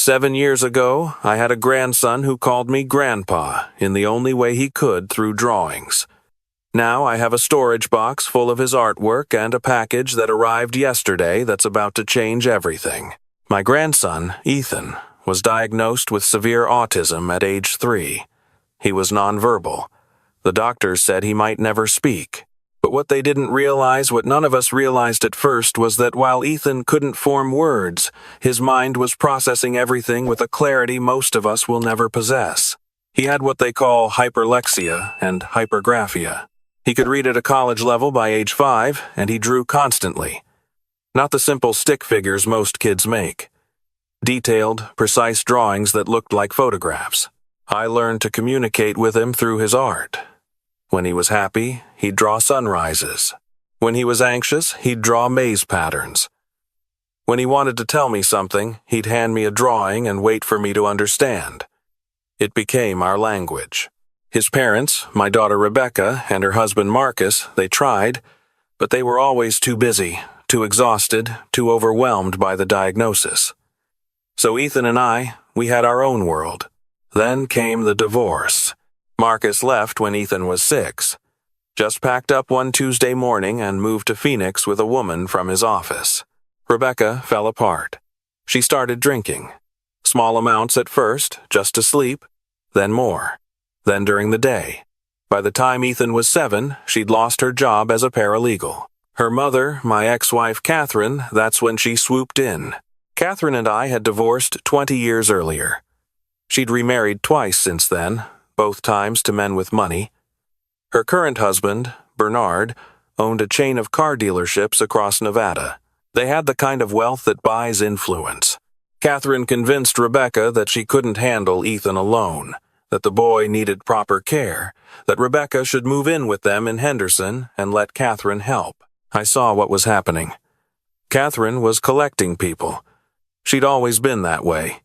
7 years ago, I had a grandson who called me Grandpa in the only way he could through drawings. Now I have a storage box full of his artwork and a package that arrived yesterday that's about to change everything. My grandson, Ethan, was diagnosed with severe autism at age 3. He was nonverbal. The doctors said he might never speak. But what they didn't realize, what none of us realized at first, was that while Ethan couldn't form words, his mind was processing everything with a clarity most of us will never possess. He had what they call hyperlexia and hypergraphia. He could read at a college level by age 5, and he drew constantly. Not the simple stick figures most kids make. Detailed, precise drawings that looked like photographs. I learned to communicate with him through his art. When he was happy, he'd draw sunrises. When he was anxious, he'd draw maze patterns. When he wanted to tell me something, he'd hand me a drawing and wait for me to understand. It became our language. His parents, my daughter Rebecca and her husband Marcus, they tried, but they were always too busy, too exhausted, too overwhelmed by the diagnosis. So Ethan and I, we had our own world. Then came the divorce. Marcus left when Ethan was 6. Just packed up one Tuesday morning and moved to Phoenix with a woman from his office. Rebecca fell apart. She started drinking. Small amounts at first, just to sleep, then more. Then during the day. By the time Ethan was 7, she'd lost her job as a paralegal. Her mother, my ex-wife Catherine, that's when she swooped in. Catherine and I had divorced 20 years earlier. She'd remarried twice since then, both times to men with money. Her current husband, Bernard, owned a chain of car dealerships across Nevada. They had the kind of wealth that buys influence. Catherine convinced Rebecca that she couldn't handle Ethan alone, that the boy needed proper care, that Rebecca should move in with them in Henderson and let Catherine help. I saw what was happening. Catherine was collecting people. She'd always been that way.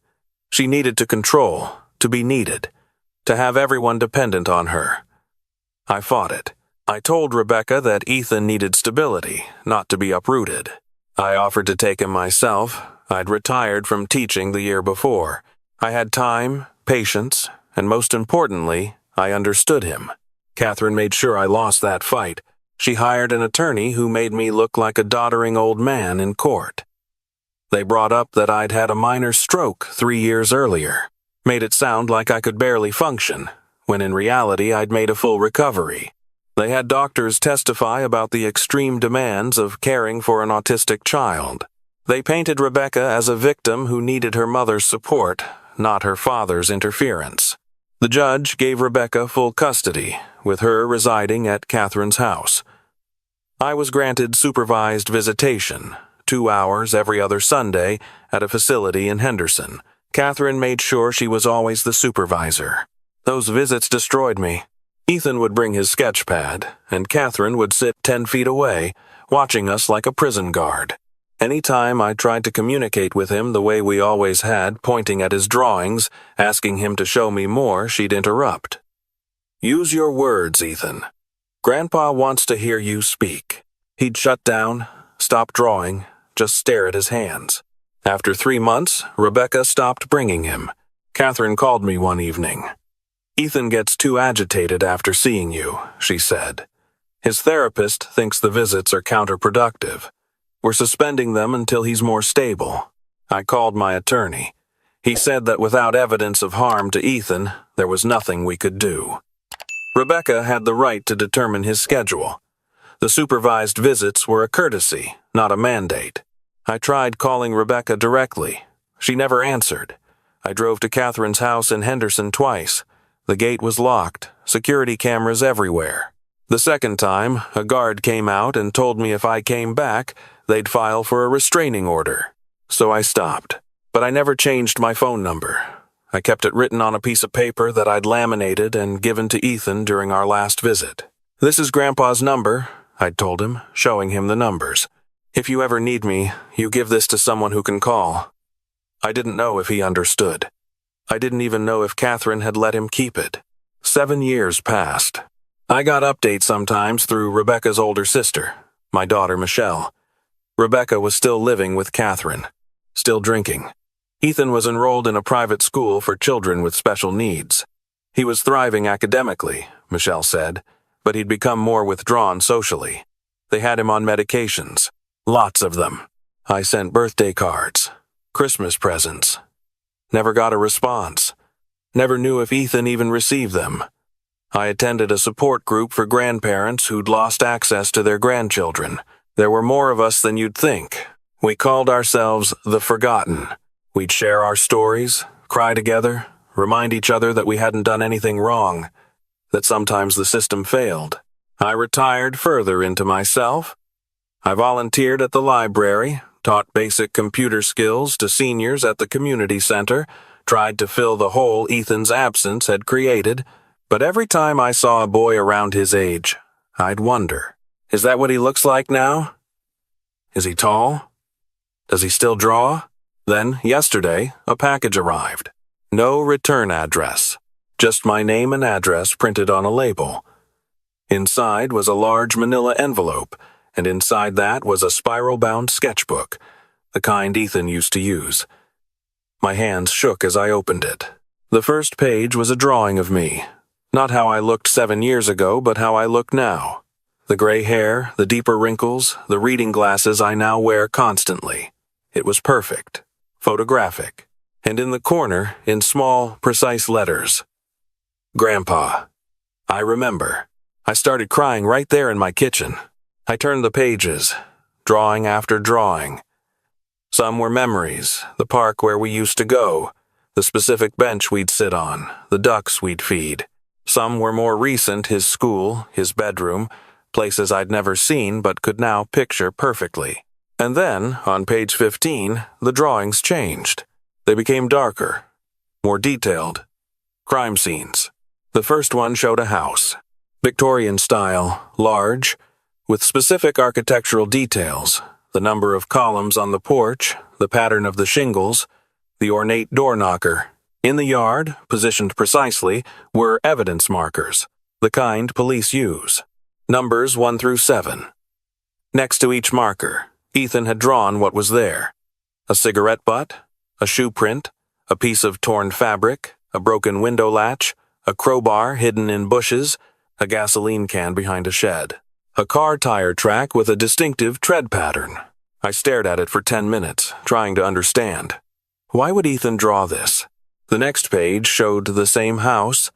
She needed to control, to be needed, to have everyone dependent on her. I fought it. I told Rebecca that Ethan needed stability, not to be uprooted. I offered to take him myself. I'd retired from teaching the year before. I had time, patience, and most importantly, I understood him. Catherine made sure I lost that fight. She hired an attorney who made me look like a doddering old man in court. They brought up that I'd had a minor stroke 3 years earlier. Made it sound like I could barely function, when in reality I'd made a full recovery. They had doctors testify about the extreme demands of caring for an autistic child. They painted Rebecca as a victim who needed her mother's support, not her father's interference. The judge gave Rebecca full custody, with her residing at Catherine's house. I was granted supervised visitation, 2 hours every other Sunday, at a facility in Henderson. Catherine made sure she was always the supervisor. Those visits destroyed me. Ethan would bring his sketch pad, and Catherine would sit 10 feet away, watching us like a prison guard. Any time I tried to communicate with him the way we always had, pointing at his drawings, asking him to show me more, she'd interrupt. "Use your words, Ethan. Grandpa wants to hear you speak." He'd shut down, stop drawing, just stare at his hands. After 3 months, Rebecca stopped bringing him. Catherine called me one evening. "Ethan gets too agitated after seeing you," she said. "His therapist thinks the visits are counterproductive. We're suspending them until he's more stable." I called my attorney. He said that without evidence of harm to Ethan, there was nothing we could do. Rebecca had the right to determine his schedule. The supervised visits were a courtesy, not a mandate. I tried calling Rebecca directly. She never answered. I drove to Catherine's house in Henderson twice. The gate was locked, security cameras everywhere. The second time, a guard came out and told me if I came back, they'd file for a restraining order. So I stopped. But I never changed my phone number. I kept it written on a piece of paper that I'd laminated and given to Ethan during our last visit. "This is Grandpa's number," I'd told him, showing him the numbers. "If you ever need me, you give this to someone who can call." I didn't know if he understood. I didn't even know if Catherine had let him keep it. 7 years passed. I got updates sometimes through Rebecca's older sister, my daughter Michelle. Rebecca was still living with Catherine, still drinking. Ethan was enrolled in a private school for children with special needs. He was thriving academically, Michelle said, but he'd become more withdrawn socially. They had him on medications. Lots of them. I sent birthday cards, Christmas presents. Never got a response. Never knew if Ethan even received them. I attended a support group for grandparents who'd lost access to their grandchildren. There were more of us than you'd think. We called ourselves the Forgotten. We'd share our stories, cry together, remind each other that we hadn't done anything wrong, that sometimes the system failed. I retired further into myself. I volunteered at the library, taught basic computer skills to seniors at the community center, tried to fill the hole Ethan's absence had created, but every time I saw a boy around his age, I'd wonder, is that what he looks like now? Is he tall? Does he still draw? Then, yesterday, a package arrived. No return address, just my name and address printed on a label. Inside was a large manila envelope, and inside that was a spiral-bound sketchbook, the kind Ethan used to use. My hands shook as I opened it. The first page was a drawing of me. Not how I looked 7 years ago, but how I look now. The gray hair, the deeper wrinkles, the reading glasses I now wear constantly. It was perfect, photographic, and in the corner, in small, precise letters, Grandpa. I remember. I started crying right there in my kitchen. I turned the pages, drawing after drawing. Some were memories, the park where we used to go, the specific bench we'd sit on, the ducks we'd feed. Some were more recent, his school, his bedroom, places I'd never seen but could now picture perfectly. And then, on page 15, the drawings changed. They became darker, more detailed. Crime scenes. The first one showed a house. Victorian style, large, with specific architectural details, the number of columns on the porch, the pattern of the shingles, the ornate door knocker. In the yard, positioned precisely, were evidence markers, the kind police use. Numbers 1 through 7. Next to each marker, Ethan had drawn what was there. A cigarette butt, a shoe print, a piece of torn fabric, a broken window latch, a crowbar hidden in bushes, a gasoline can behind a shed. A car tire track with a distinctive tread pattern. I stared at it for 10 minutes, trying to understand. Why would Ethan draw this? The next page showed the same house,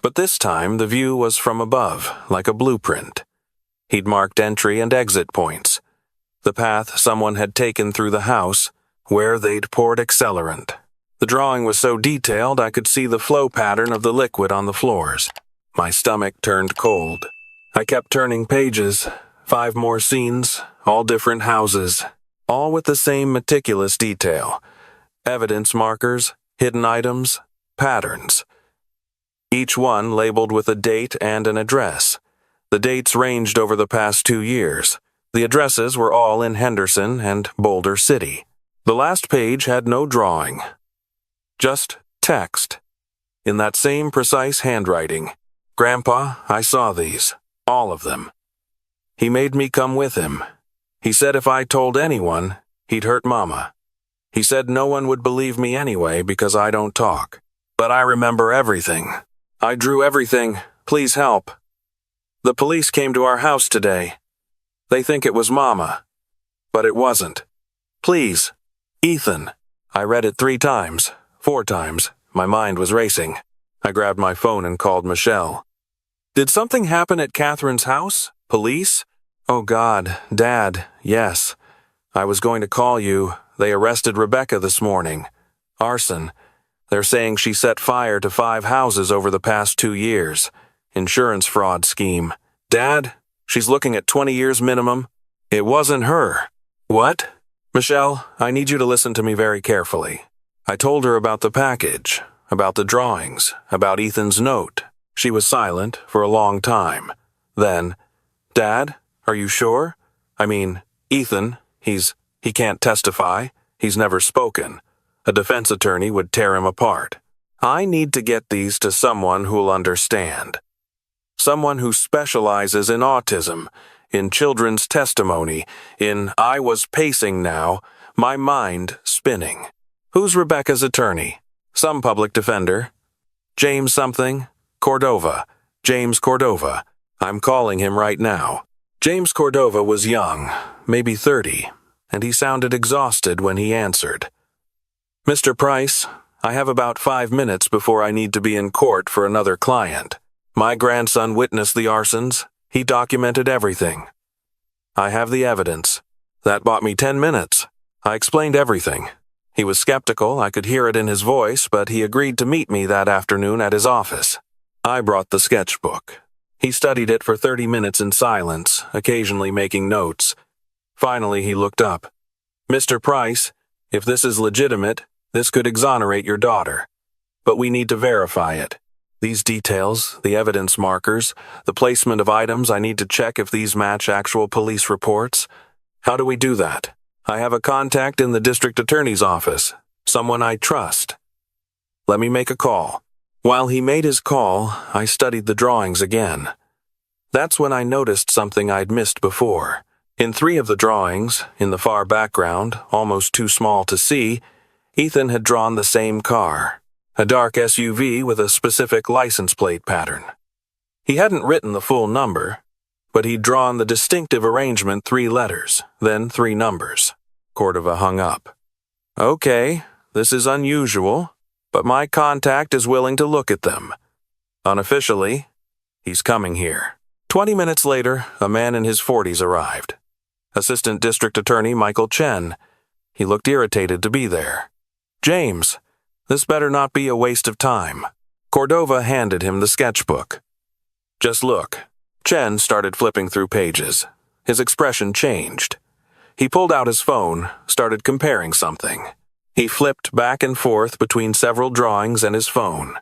but this time the view was from above, like a blueprint. He'd marked entry and exit points, the path someone had taken through the house, where they'd poured accelerant. The drawing was so detailed I could see the flow pattern of the liquid on the floors. My stomach turned cold. I kept turning pages, 5 more scenes, all different houses, all with the same meticulous detail. Evidence markers, hidden items, patterns. Each one labeled with a date and an address. The dates ranged over the past 2 years. The addresses were all in Henderson and Boulder City. The last page had no drawing, just text. In that same precise handwriting. Grandpa, I saw these. All of them. He made me come with him. He said if I told anyone, he'd hurt Mama. He said no one would believe me anyway because I don't talk. But I remember everything. I drew everything. Please help. The police came to our house today. They think it was Mama. But it wasn't. Please. Ethan. I read it 3 times, 4 times. My mind was racing. I grabbed my phone and called Michelle. Did something happen at Catherine's house? Police? Oh God, Dad, yes. I was going to call you. They arrested Rebecca this morning. Arson. They're saying she set fire to 5 houses over the past 2 years. Insurance fraud scheme. Dad, she's looking at 20 years minimum. It wasn't her. What? Michelle, I need you to listen to me very carefully. I told her about the package, about the drawings, about Ethan's note. She was silent for a long time. Then, Dad, are you sure? I mean, Ethan, he can't testify. He's never spoken. A defense attorney would tear him apart. I need to get these to someone who'll understand. Someone who specializes in autism, in children's testimony, in I was pacing now, my mind spinning. Who's Rebecca's attorney? Some public defender. James something? Cordova. James Cordova. I'm calling him right now. James Cordova was young, maybe 30, and he sounded exhausted when he answered. Mr. Price, I have about 5 minutes before I need to be in court for another client. My grandson witnessed the arsons. He documented everything. I have the evidence. That bought me 10 minutes. I explained everything. He was skeptical, I could hear it in his voice, but he agreed to meet me that afternoon at his office. I brought the sketchbook. He studied it for 30 minutes in silence, occasionally making notes. Finally, he looked up. Mr. Price, if this is legitimate, this could exonerate your daughter. But we need to verify it. These details, the evidence markers, the placement of items, I need to check if these match actual police reports. How do we do that? I have a contact in the district attorney's office, someone I trust. Let me make a call. While he made his call, I studied the drawings again. That's when I noticed something I'd missed before. In 3 of the drawings, in the far background, almost too small to see, Ethan had drawn the same car, a dark SUV with a specific license plate pattern. He hadn't written the full number, but he'd drawn the distinctive arrangement 3 letters, then 3 numbers. Cordova hung up. Okay, this is unusual, but my contact is willing to look at them. Unofficially, he's coming here. 20 minutes later, a man in his 40s arrived. Assistant District Attorney Michael Chen. He looked irritated to be there. James, this better not be a waste of time. Cordova handed him the sketchbook. Just look. Chen started flipping through pages. His expression changed. He pulled out his phone, started comparing something. He flipped back and forth between several drawings and his phone.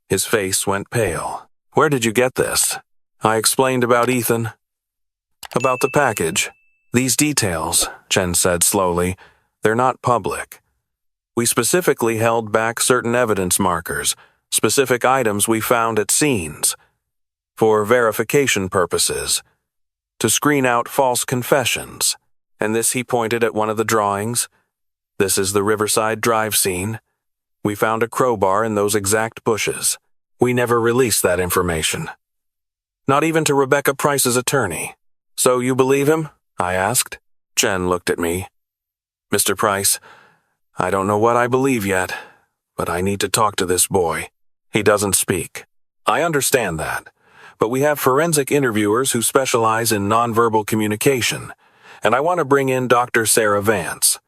His face went pale. Where did you get this? I explained about Ethan. About the package. These details, Chen said slowly, they're not public. We specifically held back certain evidence markers, specific items we found at scenes, for verification purposes, to screen out false confessions. And this, he pointed at one of the drawings. This is the Riverside Drive scene. We found a crowbar in those exact bushes. We never released that information. Not even to Rebecca Price's attorney. So you believe him? I asked. Chen looked at me. Mr. Price, I don't know what I believe yet, but I need to talk to this boy. He doesn't speak. I understand that, but we have forensic interviewers who specialize in nonverbal communication, and I want to bring in Dr. Sarah Vance.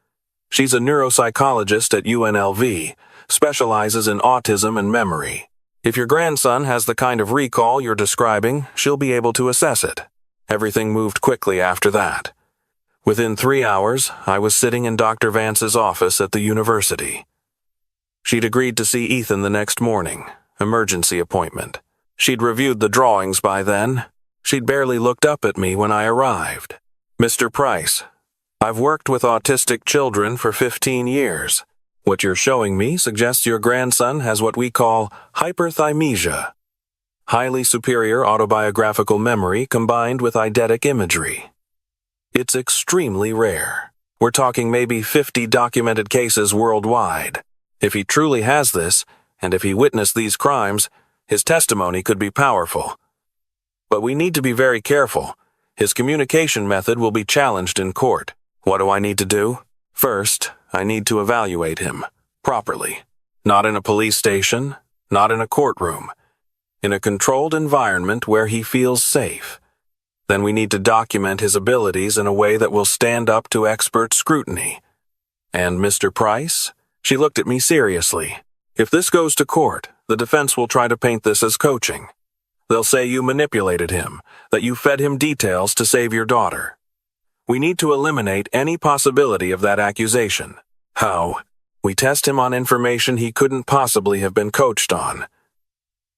She's a neuropsychologist at UNLV, specializes in autism and memory. If your grandson has the kind of recall you're describing, she'll be able to assess it. Everything moved quickly after that. Within 3 hours, I was sitting in Dr. Vance's office at the university. She'd agreed to see Ethan the next morning, emergency appointment. She'd reviewed the drawings by then. She'd barely looked up at me when I arrived. Mr. Price, I've worked with autistic children for 15 years. What you're showing me suggests your grandson has what we call hyperthymesia, highly superior autobiographical memory combined with eidetic imagery. It's extremely rare. We're talking maybe 50 documented cases worldwide. If he truly has this, and if he witnessed these crimes, his testimony could be powerful. But we need to be very careful. His communication method will be challenged in court. What do I need to do? First, I need to evaluate him, properly. Not in a police station, not in a courtroom. In a controlled environment where he feels safe. Then we need to document his abilities in a way that will stand up to expert scrutiny. And Mr. Price? She looked at me seriously. If this goes to court, the defense will try to paint this as coaching. They'll say you manipulated him, that you fed him details to save your daughter. We need to eliminate any possibility of that accusation. How? We test him on information he couldn't possibly have been coached on.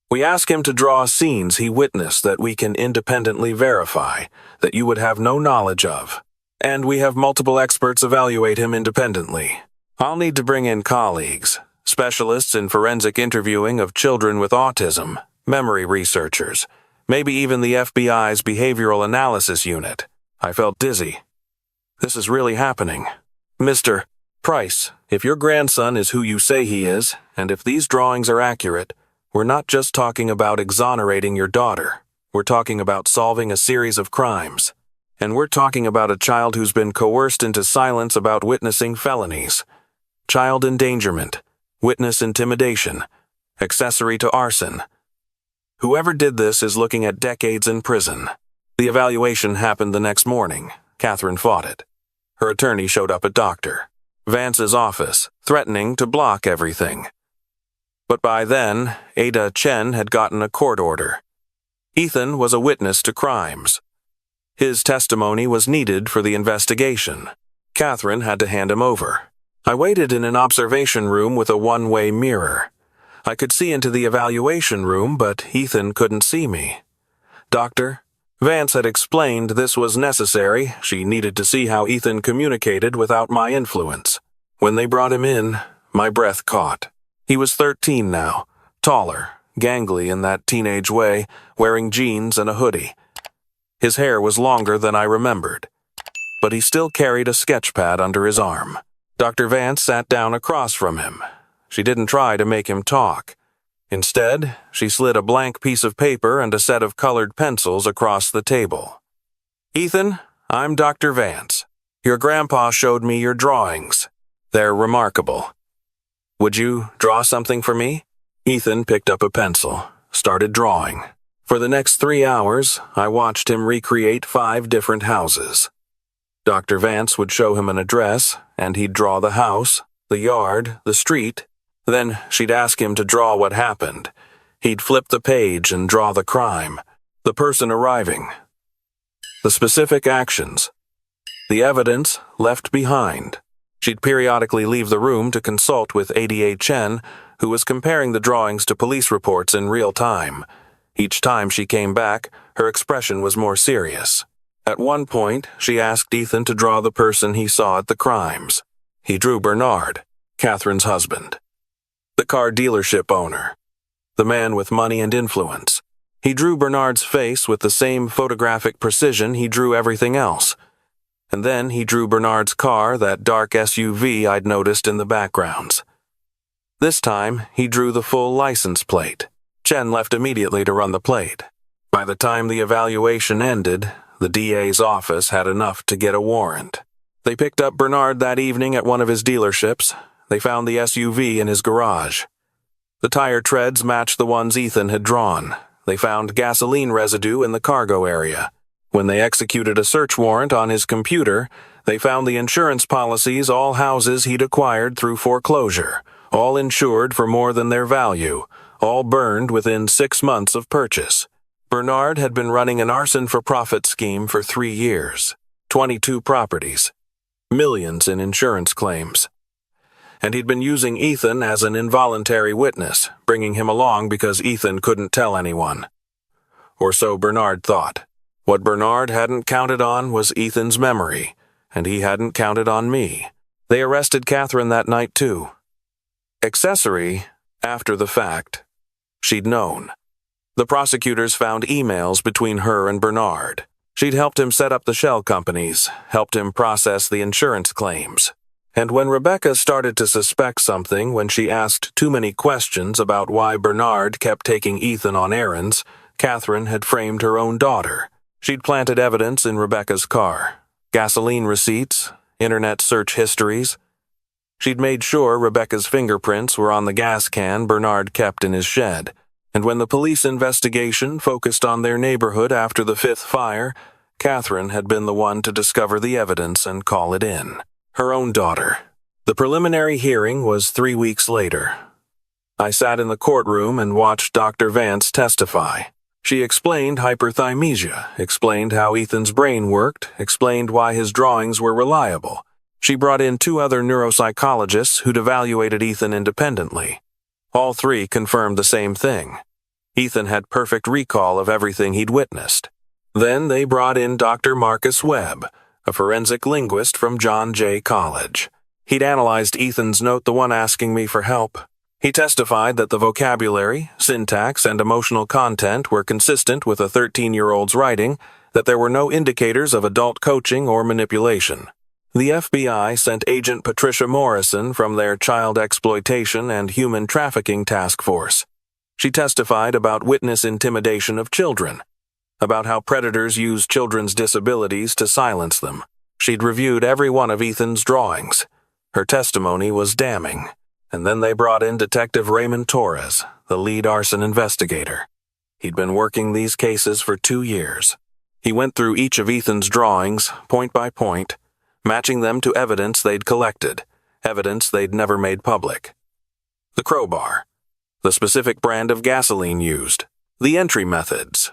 We ask him to draw scenes he witnessed that we can independently verify, that you would have no knowledge of. And we have multiple experts evaluate him independently. I'll need to bring in colleagues, specialists in forensic interviewing of children with autism, memory researchers, maybe even the FBI's behavioral analysis unit. I felt dizzy. This is really happening. Mr. Price, If your grandson is who you say he is, and if these drawings are accurate, we're not just talking about exonerating your daughter. We're talking about solving a series of crimes. And we're talking about a child who's been coerced into silence about witnessing felonies. Child endangerment, witness intimidation, accessory to arson. Whoever did this is looking at decades in prison. The evaluation happened the next morning. Catherine fought it. Her attorney showed up at Dr. Vance's office, threatening to block everything. But by then, Ada Chen had gotten a court order. Ethan was a witness to crimes. His testimony was needed for the investigation. Catherine had to hand him over. I waited in an observation room with a one-way mirror. I could see into the evaluation room, but Ethan couldn't see me. Dr. Vance had explained this was necessary. She needed to see how Ethan communicated without my influence. When they brought him in, my breath caught. He was 13 now, taller, gangly in that teenage way, wearing jeans and a hoodie. His hair was longer than I remembered, but he still carried a sketch pad under his arm. Dr. Vance sat down across from him. She didn't try to make him talk. Instead, she slid a blank piece of paper and a set of colored pencils across the table. "Ethan, I'm Dr. Vance. Your grandpa showed me your drawings. They're remarkable. Would you draw something for me?" Ethan picked up a pencil, started drawing. For the next 3 hours, I watched him recreate 5 different houses. Dr. Vance would show him an address, and he'd draw the house, the yard, the street. Then she'd ask him to draw what happened. He'd flip the page and draw the crime, the person arriving, the specific actions, the evidence left behind. She'd periodically leave the room to consult with Ada Chen, who was comparing the drawings to police reports in real time. Each time she came back, her expression was more serious. At one point, she asked Ethan to draw the person he saw at the crimes. He drew Bernard, Catherine's husband, the car dealership owner, the man with money and influence. He drew Bernard's face with the same photographic precision he drew everything else. And then he drew Bernard's car, that dark SUV I'd noticed in the backgrounds. This time, he drew the full license plate. Chen left immediately to run the plate. By the time the evaluation ended, the DA's office had enough to get a warrant. They picked up Bernard that evening at one of his dealerships. They found the SUV in his garage. The tire treads matched the ones Ethan had drawn. They found gasoline residue in the cargo area. When they executed a search warrant on his computer, they found the insurance policies all houses he'd acquired through foreclosure, all insured for more than their value, all burned within 6 months of purchase. Bernard had been running an arson-for-profit scheme for 3 years, 22 properties, millions in insurance claims. And he'd been using Ethan as an involuntary witness, bringing him along because Ethan couldn't tell anyone. Or so Bernard thought. What Bernard hadn't counted on was Ethan's memory, and he hadn't counted on me. They arrested Catherine that night too. Accessory, after the fact. She'd known. The prosecutors found emails between her and Bernard. She'd helped him set up the shell companies, helped him process the insurance claims. And when Rebecca started to suspect something when she asked too many questions about why Bernard kept taking Ethan on errands, Catherine had framed her own daughter. She'd planted evidence in Rebecca's car, gasoline receipts, internet search histories. She'd made sure Rebecca's fingerprints were on the gas can Bernard kept in his shed. And when the police investigation focused on their neighborhood after the 5th fire, Catherine had been the one to discover the evidence and call it in. Her own daughter. The preliminary hearing was 3 weeks later. I sat in the courtroom and watched Dr. Vance testify. She explained hyperthymesia, explained how Ethan's brain worked, explained why his drawings were reliable. She brought in 2 other neuropsychologists who'd evaluated Ethan independently. All 3 confirmed the same thing. Ethan had perfect recall of everything he'd witnessed. Then they brought in Dr. Marcus Webb, a forensic linguist from John Jay College. He'd analyzed Ethan's note, the one asking me for help. He testified that the vocabulary, syntax, and emotional content were consistent with a 13-year-old's writing, that there were no indicators of adult coaching or manipulation. The FBI sent Agent Patricia Morrison from their Child Exploitation and Human Trafficking Task Force. She testified about witness intimidation of children, about how predators use children's disabilities to silence them. She'd reviewed every one of Ethan's drawings. Her testimony was damning. And then they brought in Detective Raymond Torres, the lead arson investigator. He'd been working these cases for 2 years. He went through each of Ethan's drawings, point by point, matching them to evidence they'd collected, evidence they'd never made public. The crowbar, the specific brand of gasoline used, the entry methods,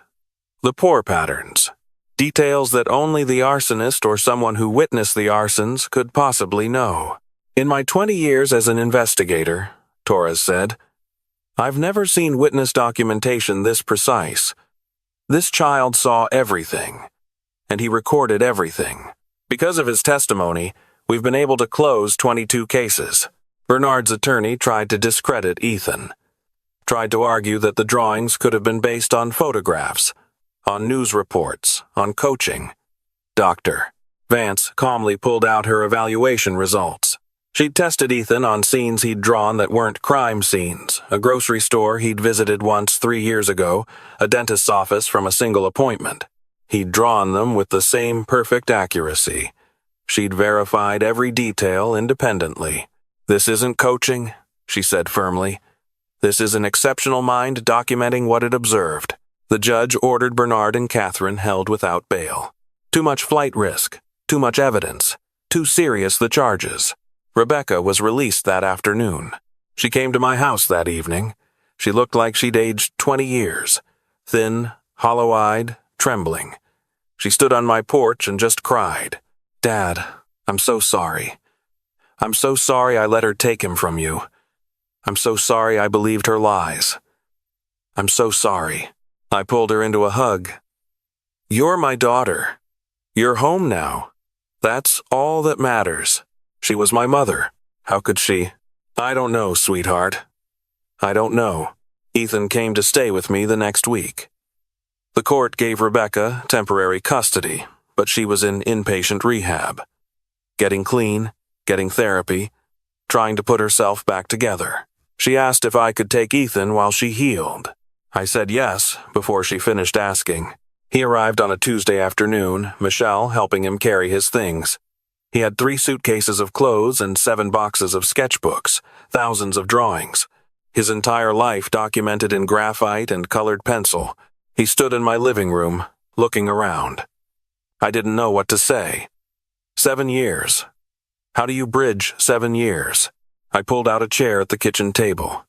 the pour patterns, details that only the arsonist or someone who witnessed the arsons could possibly know. In my 20 years as an investigator, Torres said, I've never seen witness documentation this precise. This child saw everything, and he recorded everything. Because of his testimony, we've been able to close 22 cases. Bernard's attorney tried to discredit Ethan, tried to argue that the drawings could have been based on photographs, on news reports, on coaching. Dr. Vance calmly pulled out her evaluation results. She'd tested Ethan on scenes he'd drawn that weren't crime scenes, a grocery store he'd visited once 3 years ago, a dentist's office from a single appointment. He'd drawn them with the same perfect accuracy. She'd verified every detail independently. This isn't coaching, she said firmly. This is an exceptional mind documenting what it observed. The judge ordered Bernard and Catherine held without bail. Too much flight risk, too much evidence, too serious the charges. Rebecca was released that afternoon. She came to my house that evening. She looked like she'd aged 20 years, thin, hollow-eyed, trembling. She stood on my porch and just cried. Dad, I'm so sorry. I'm so sorry I let her take him from you. I'm so sorry I believed her lies. I'm so sorry. I pulled her into a hug. You're my daughter. You're home now. That's all that matters. She was my mother. How could she? I don't know, sweetheart. I don't know. Ethan came to stay with me the next week. The court gave Rebecca temporary custody, but she was in inpatient rehab. Getting clean, getting therapy, trying to put herself back together. She asked if I could take Ethan while she healed. I said yes before she finished asking. He arrived on a Tuesday afternoon, Michelle helping him carry his things. He had 3 suitcases of clothes and 7 boxes of sketchbooks, thousands of drawings. His entire life documented in graphite and colored pencil. He stood in my living room, looking around. I didn't know what to say. 7 years. How do you bridge 7 years? I pulled out a chair at the kitchen table,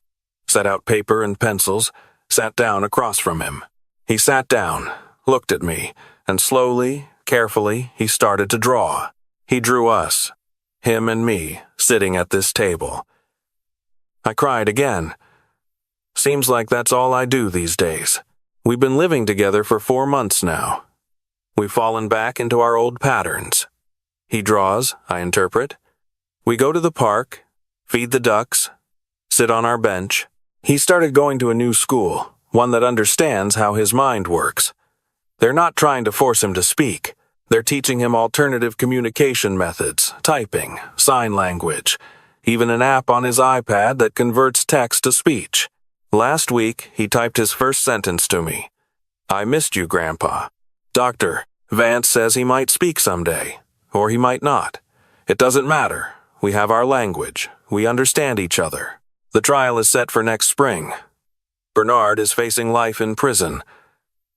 set out paper and pencils, sat down across from him. He sat down, looked at me, and slowly, carefully, he started to draw. He drew us, him and me, sitting at this table. I cried again. Seems like that's all I do these days. We've been living together for 4 months now. We've fallen back into our old patterns. He draws, I interpret. We go to the park, feed the ducks, sit on our bench. He started going to a new school, one that understands how his mind works. They're not trying to force him to speak. They're teaching him alternative communication methods, typing, sign language, even an app on his iPad that converts text to speech. Last week, he typed his first sentence to me. I missed you, Grandpa. Dr. Vance says he might speak someday, or he might not. It doesn't matter. We have our language. We understand each other. The trial is set for next spring. Bernard is facing life in prison.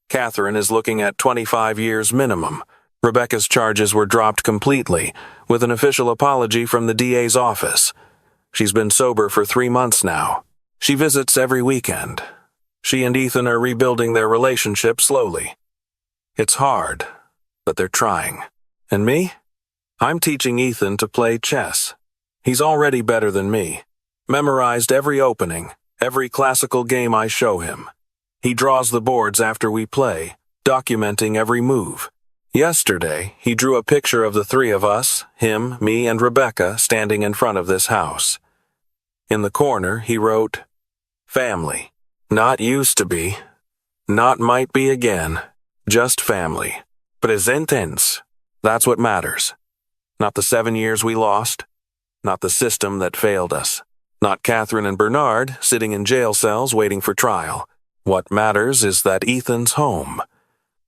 Catherine is looking at 25 years minimum. Rebecca's charges were dropped completely, with an official apology from the DA's office. She's been sober for 3 months now. She visits every weekend. She and Ethan are rebuilding their relationship slowly. It's hard, but they're trying. And me? I'm teaching Ethan to play chess. He's already better than me. Memorized every opening, every classical game I show him. He draws the boards after we play, documenting every move. Yesterday, he drew a picture of the 3 of us, him, me, and Rebecca, standing in front of this house. In the corner, he wrote, Family. Not used to be. Not might be again. Just family. Presentens. That's what matters. Not the 7 years we lost. Not the system that failed us. Not Catherine and Bernard sitting in jail cells waiting for trial. What matters is that Ethan's home.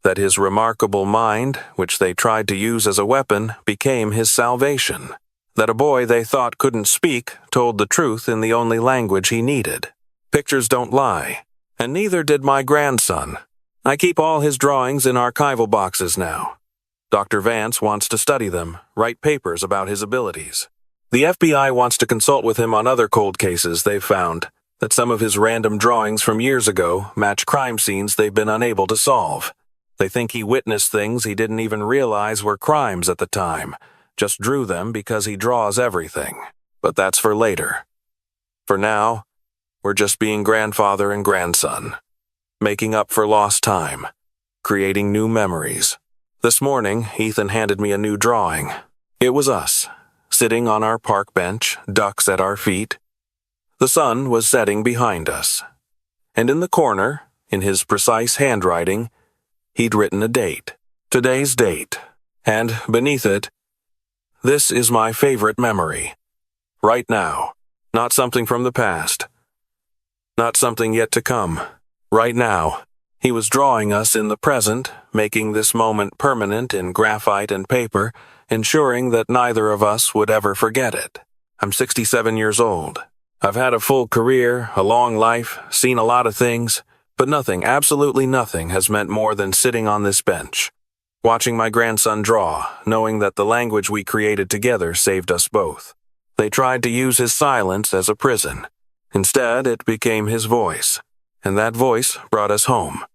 That his remarkable mind, which they tried to use as a weapon, became his salvation. That a boy they thought couldn't speak told the truth in the only language he needed. Pictures don't lie, and neither did my grandson. I keep all his drawings in archival boxes now. Dr. Vance wants to study them, write papers about his abilities. The FBI wants to consult with him on other cold cases they've found, that some of his random drawings from years ago match crime scenes they've been unable to solve. They think he witnessed things he didn't even realize were crimes at the time, just drew them because he draws everything. But that's for later. For now, we're just being grandfather and grandson, making up for lost time, creating new memories. This morning, Ethan handed me a new drawing. It was us, sitting on our park bench, ducks at our feet. The sun was setting behind us, and in the corner, in his precise handwriting, he'd written a date, today's date, and beneath it, "This is my favorite memory. Right now, not something from the past, not something yet to come. Right now." He was drawing us in the present, making this moment permanent in graphite and paper, ensuring that neither of us would ever forget it. I'm 67 years old. I've had a full career, a long life, seen a lot of things, but nothing, absolutely nothing, has meant more than sitting on this bench, watching my grandson draw, knowing that the language we created together saved us both. They tried to use his silence as a prison. Instead, it became his voice, and that voice brought us home.